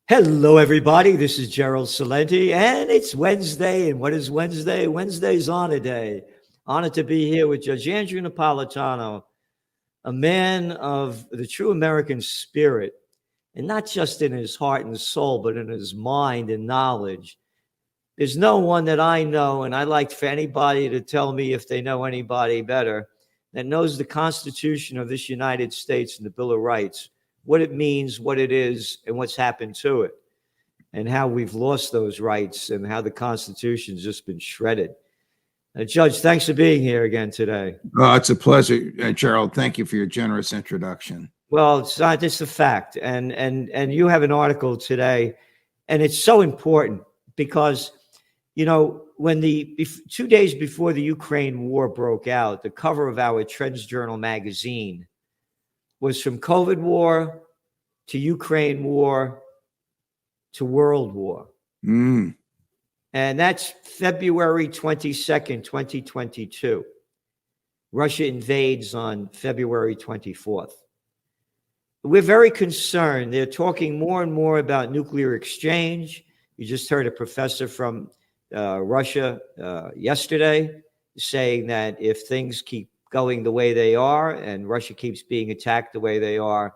Hello, everybody. This is Gerald Celente, and it's Wednesday. And what is Wednesday? Wednesday's Honor Day. Honored to be here with Judge Andrew Napolitano, a man of the true American spirit, and not just in his heart and soul, but in his mind and knowledge. There's no one that I know, and I'd like for anybody to tell me if they know anybody better, that knows the Constitution of this United States and the Bill of Rights, what it means, what it is, and what's happened to it, and how we've lost those rights and how the Constitution's just been shredded. Judge, thanks for being here again today. Oh, it's a pleasure, Gerald. Thank you for your generous introduction. Well, it's not just a fact, and you have an article today, and it's so important because, you know, when 2 days before the Ukraine war broke out, the cover of our Trends Journal magazine was from COVID war to Ukraine war to World War. And that's February 22nd, 2022. Russia invades on February 24th. We're very concerned. They're talking more and more about nuclear exchange. You just heard a professor from Russia yesterday saying that if things keep going the way they are and Russia keeps being attacked the way they are,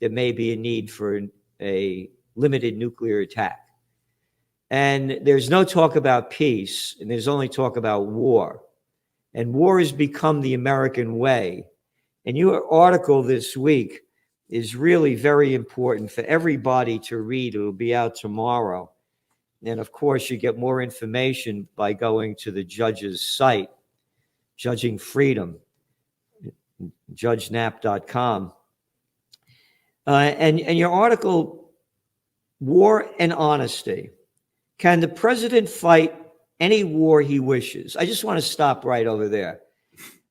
there may be a need for a limited nuclear attack. And there's no talk about peace, and there's only talk about war. And war has become the American way. And your article this week is really very important for everybody to read. It will be out tomorrow. And of course, you get more information by going to the judge's site, Judging Freedom, judgenap.com. And your article, War and Honesty. Can the president fight any war he wishes? I just want to stop right over there.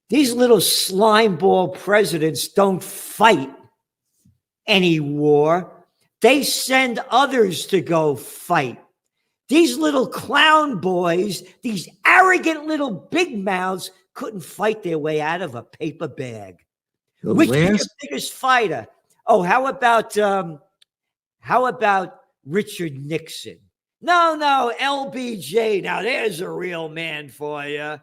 These little slimeball presidents don't fight any war. They send others to go fight. These little clown boys, these arrogant little big mouths, couldn't fight their way out of a paper bag. Which is the biggest fighter? Oh, how about Richard Nixon? No, LBJ. Now there's a real man for you.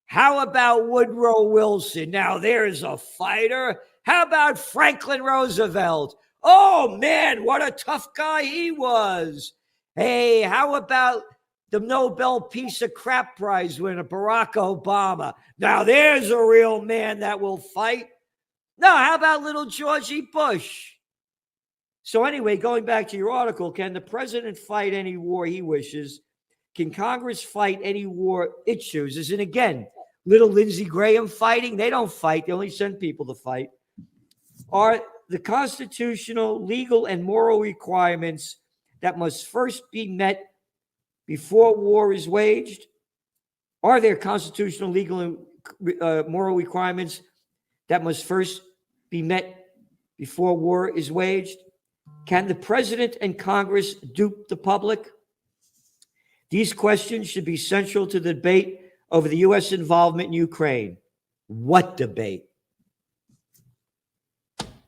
How about Woodrow Wilson? Now there's a fighter. How about Franklin Roosevelt? Oh man, what a tough guy he was. Hey, how about the Nobel Peace of Crap Prize winner, Barack Obama? Now there's a real man that will fight. No, how about little Georgie Bush? So anyway, going back to your article, can the president fight any war he wishes? Can Congress fight any war it chooses? And again, little Lindsey Graham fighting? They don't fight. They only send people to fight. Are the constitutional, legal, and moral requirements that must first be met before war is waged? Are there constitutional, legal, and moral requirements that must first be met before war is waged? Can the president and Congress dupe the public? These questions should be central to the debate over the U.S. involvement in Ukraine. What debate?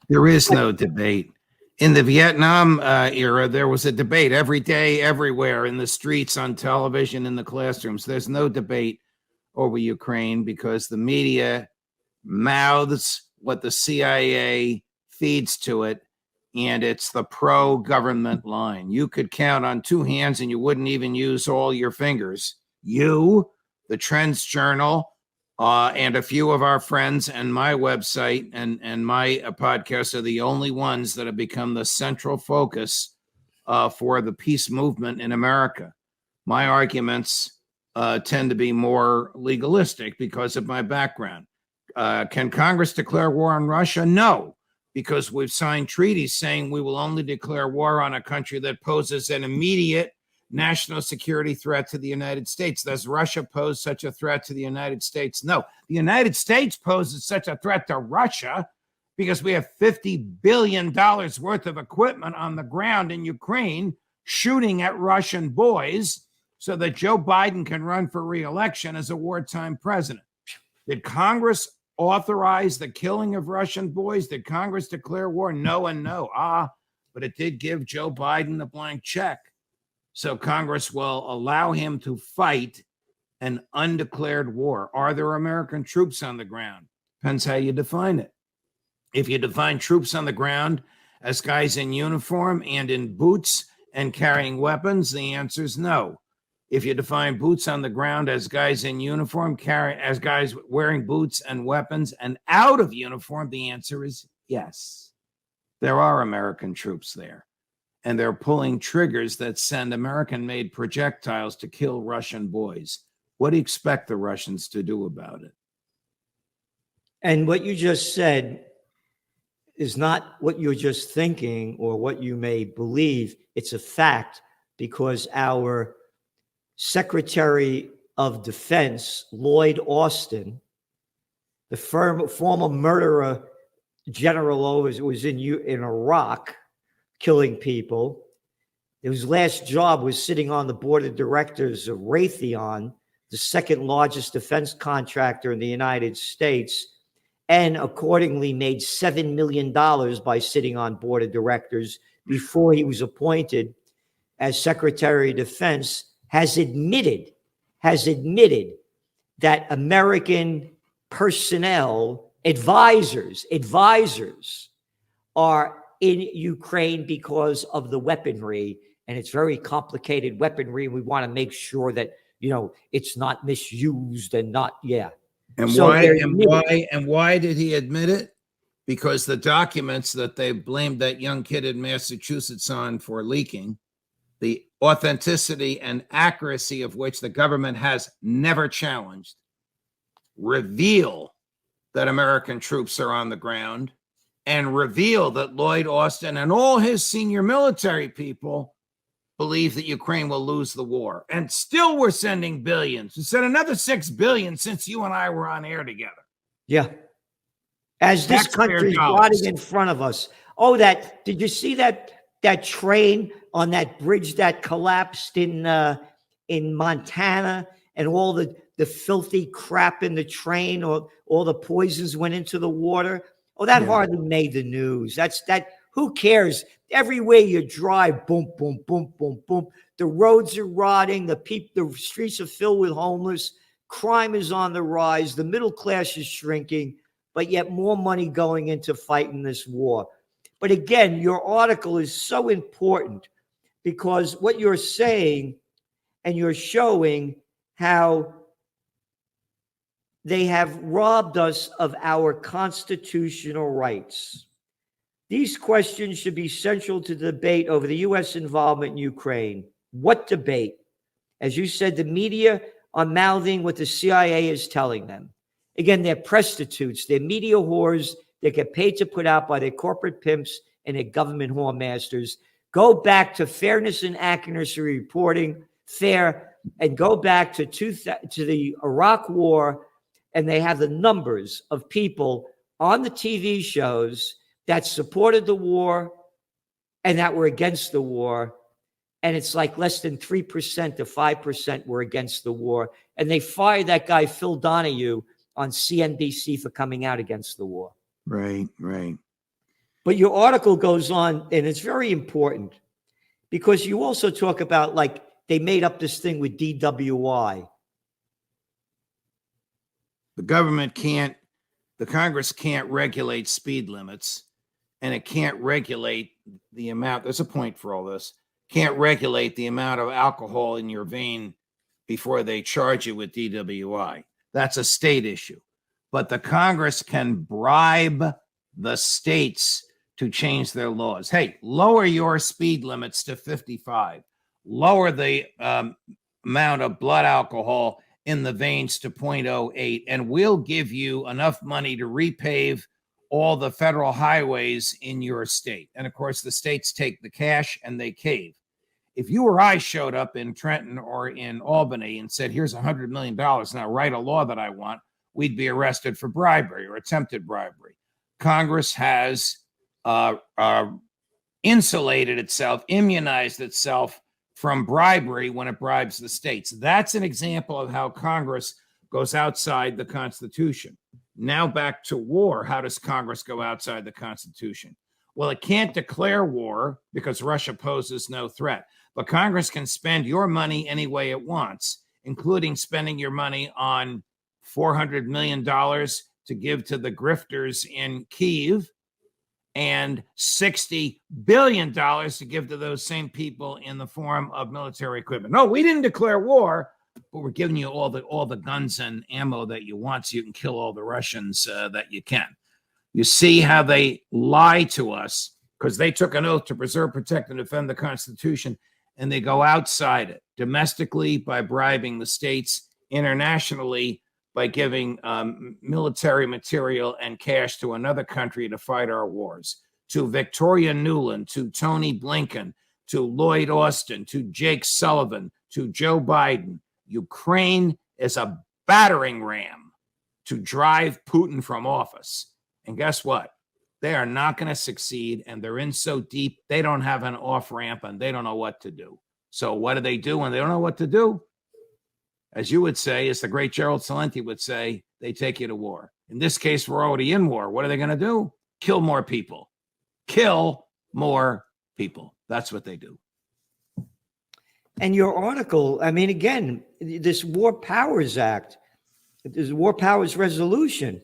There is no debate. In the Vietnam era, there was a debate every day, everywhere, in the streets, on television, in the classrooms. There's no debate over Ukraine because the media mouths what the CIA feeds to it, and it's the pro-government line. You could count on two hands and you wouldn't even use all your fingers. You, the Trends Journal, and a few of our friends and my website and my podcast are the only ones that have become the central focus for the peace movement in America. My arguments tend to be more legalistic because of my background. Can Congress declare war on Russia? No, because we've signed treaties saying we will only declare war on a country that poses an immediate national security threat to the United States. Does Russia pose such a threat to the United States? No. The United States poses such a threat to Russia because we have $50 billion worth of equipment on the ground in Ukraine shooting at Russian boys so that Joe Biden can run for re-election as a wartime president. Did Congress authorize the killing of Russian boys? Did Congress declare war? No and no. but it did give Joe Biden a blank check. So Congress will allow him to fight an undeclared war. Are there American troops on the ground? Depends how you define it. If you define troops on the ground as guys in uniform and in boots and carrying weapons, the answer is no. If you define boots on the ground as guys in uniform, as guys wearing boots and weapons and out of uniform, the answer is yes. There are American troops there, and they're pulling triggers that send American-made projectiles to kill Russian boys. What do you expect the Russians to do about it? And what you just said is not what you're just thinking or what you may believe. It's a fact, because our Secretary of Defense, Lloyd Austin, the former murderer general, was in Iraq killing people. His last job was sitting on the board of directors of Raytheon, the second largest defense contractor in the United States, and accordingly made $7 million by sitting on board of directors before he was appointed as Secretary of Defense, has admitted that American personnel, advisors are in Ukraine because of the weaponry, and it's very complicated weaponry. We want to make sure that, it's not misused and not, yeah. And So why did he admit it? Because the documents that they blamed that young kid in Massachusetts on for leaking, the authenticity and accuracy of which the government has never challenged, reveal that American troops are on the ground and reveal that Lloyd Austin and all his senior military people believe that Ukraine will lose the war. And still we're sending billions. We sent another $6 billion since you and I were on air together. Yeah. As this country's rotting in front of us. Oh, did you see that train on that bridge that collapsed in Montana, and all the filthy crap in the train, or all the poisons went into the water? Oh, that hardly made the news. Who cares? Everywhere you drive, boom, boom, boom, boom, boom. The roads are rotting. The streets are filled with homeless. Crime is on the rise. The middle class is shrinking, but yet more money going into fighting this war. But again, your article is so important, because what you're saying, and you're showing how they have robbed us of our constitutional rights. These questions should be central to the debate over the U.S. involvement in Ukraine. What debate? As you said, the media are mouthing what the CIA is telling them. Again, they're prostitutes. They're media whores. They get paid to put out by their corporate pimps and their government whore masters. Go back to fairness and accuracy reporting, and go back to the Iraq War, and they have the numbers of people on the TV shows that supported the war and that were against the war. And it's like less than 3% to 5% were against the war. And they fired that guy, Phil Donahue, on CNBC for coming out against the war. Right. But your article goes on, and it's very important, because you also talk about, they made up this thing with DWI. The Congress can't regulate speed limits, and it can't regulate the amount. There's a point for all this. Can't regulate the amount of alcohol in your vein before they charge you with DWI. That's a state issue. But the Congress can bribe the states to change their laws. Hey, lower your speed limits to 55. Lower the amount of blood alcohol in the veins to 0.08, and we'll give you enough money to repave all the federal highways in your state. And of course, the states take the cash and they cave. If you or I showed up in Trenton or in Albany and said, here's $100 million, now write a law that I want, we'd be arrested for bribery or attempted bribery. Congress has insulated itself, immunized itself from bribery when it bribes the states. That's an example of how Congress goes outside the Constitution. Now back to war. How does Congress go outside the Constitution? Well, it can't declare war because Russia poses no threat. But Congress can spend your money any way it wants, including spending your money on $400 million to give to the grifters in Kyiv and $60 billion to give to those same people in the form of military equipment. No, we didn't declare war, but we're giving you all the guns and ammo that you want so you can kill all the Russians that you can. You see how they lie to us because they took an oath to preserve, protect, and defend the Constitution, and they go outside it, domestically by bribing the states, internationally by giving military material and cash to another country to fight our wars, to Victoria Nuland, to Tony Blinken, to Lloyd Austin, to Jake Sullivan, to Joe Biden. Ukraine is a battering ram to drive Putin from office. And guess what? They are not going to succeed, and they're in so deep, they don't have an off-ramp, and they don't know what to do. So what do they do when they don't know what to do? As you would say, as the great Gerald Celente would say, they take you to war. In this case, we're already in war. What are they going to do? Kill more people. Kill more people. That's what they do. And your article, I mean, again, this War Powers Act, this War Powers Resolution,